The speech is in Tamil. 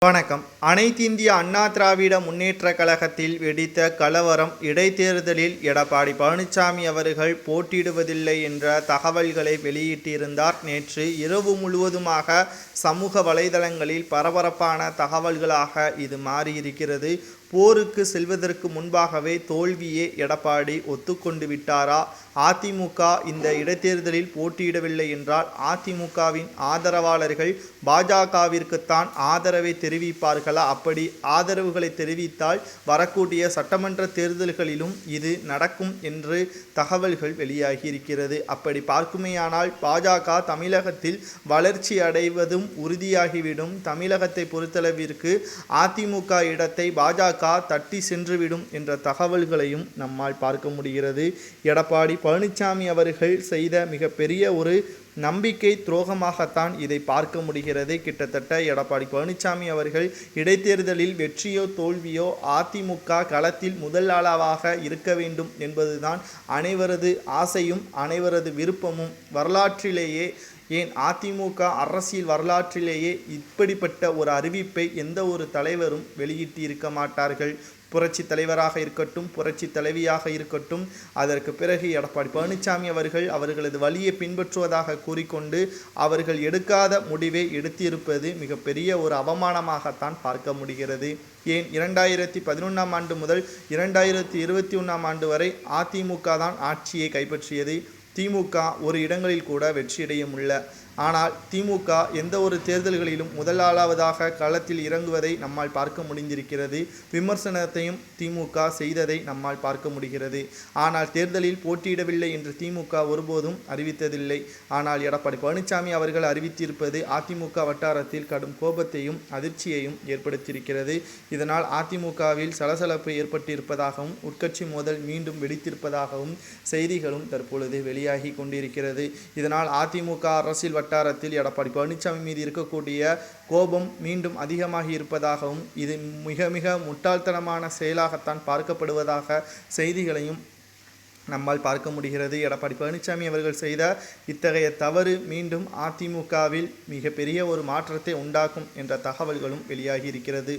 வணக்கம். அனைத்திந்திய அண்ணா திராவிட முன்னேற்றக் கழகத்தில் வெடித்த கலவரம். இடைத்தேர்தலில் எடப்பாடி பழனிசாமி அவர்கள் போட்டியிடுவதில்லை என்ற தகவல்களை வெளியிட்டிருந்தார். நேற்று இரவு முழுவதுமாக சமூக வலைதளங்களில் பரபரப்பான தகவல்களாக இது மாறியிருக்கிறது. போருக்கு செல்வதற்கு முன்பாகவே தோல்வியே எடப்பாடி ஒத்துக்கொண்டு விட்டாரா? அதிமுக இந்த இடைத்தேர்தலில் போட்டியிடவில்லை என்றால் அதிமுகவின் ஆதரவாளர்கள் பாஜகவிற்குத்தான் ஆதரவை தெரிவிப்பார்களா? அப்படி ஆதரவுகளை தெரிவித்தால் வரக்கூடிய சட்டமன்ற தேர்தல்களிலும் இது நடக்கும் என்று தகவல்கள் வெளியாகி இருக்கிறது. அப்படி பார்க்குமேயானால் பாஜக தமிழகத்தில் வளர்ச்சி அடைவதும் உறுதியாகிவிடும். தமிழகத்தை பொறுத்தளவிற்கு அதிமுக இடத்தை பாஜக தட்டி சென்றுவிடும் என்ற தகவல்களையும் நம்மால் பார்க்க முடிகிறது. எடப்பாடி பழனிசாமி அவர்கள் செய்த மிகப்பெரிய ஒரு நம்பிக்கை துரோகமாகத்தான் இதை பார்க்க முடிகிறது. கிட்டத்தட்ட எடப்பாடி பழனிசாமி அவர்கள் இடைத்தேர்தலில் வெற்றியோ தோல்வியோ அதிமுக களத்தில் முதல் ஆளாக இருக்க வேண்டும் என்பதுதான் அனைவரது ஆசையும் அனைவரது விருப்பமும். வரலாற்றிலேயே, ஏன் அதிமுக அரசியல் வரலாற்றிலேயே இப்படிப்பட்ட ஒரு அறிவிப்பை எந்த ஒரு தலைவரும் வெளியிட்டு இருக்க மாட்டார்கள். புரட்சி தலைவராக இருக்கட்டும், புரட்சி தலைவியாக இருக்கட்டும், அதற்கு பிறகு எடப்பாடி பழனிசாமி அவர்கள் அவர்களது வழியை பின்பற்றுவதாக கூறிக்கொண்டு அவர்கள் எடுக்காத முடிவை எடுத்திருப்பது மிகப்பெரிய ஒரு அவமானமாகத்தான் பார்க்க முடிகிறது. ஏன் 2011ஆம் ஆண்டு முதல் 2021ஆம் ஆண்டு வரை அதிமுக தான் ஆட்சியை கைப்பற்றியது. திமுக ஒரு இடங்களில் கூட வெற்றியடைய முடியல. ஆனால் திமுக எந்த ஒரு தேர்தல்களிலும் முதலாவதாக களத்தில் இறங்குவதை நம்மால் பார்க்க முடிந்திருக்கிறது. விமர்சனத்தையும் திமுக செய்ததை நம்மால் பார்க்க முடிகிறது. ஆனால் தேர்தலில் போட்டியிடவில்லை என்று திமுக ஒருபோதும் அறிவித்ததில்லை. ஆனால் எடப்பாடி பழனிசாமி அவர்கள் அறிவித்திருப்பது அதிமுக வட்டாரத்தில் கடும் கோபத்தையும் அதிர்ச்சியையும் ஏற்படுத்தியிருக்கிறது. இதனால் அதிமுகவில் சலசலப்பு ஏற்பட்டிருப்பதாகவும் உட்கட்சி மோதல் மீண்டும் வெடித்திருப்பதாகவும் செய்திகளும் தற்பொழுது வெளியாகி கொண்டிருக்கிறது. இதனால் அதிமுக அரசியல் வட்டாரத்தில் எடப்பாடி பழனிசாமி மீது இருக்கக்கூடிய கோபம் மீண்டும் அதிகமாகி இருப்பதாகவும் இது மிக மிக முட்டாள்தனமான செயலாகத்தான் பார்க்கப்படுவதாக செய்திகளையும் நம்மால் பார்க்க முடிகிறது. எடப்பாடி பழனிசாமி அவர்கள் செய்த இத்தகைய தவறு மீண்டும் அதிமுகவில் மிகப்பெரிய ஒரு மாற்றத்தை உண்டாக்கும் என்ற தகவல்களும் வெளியாகி இருக்கிறது.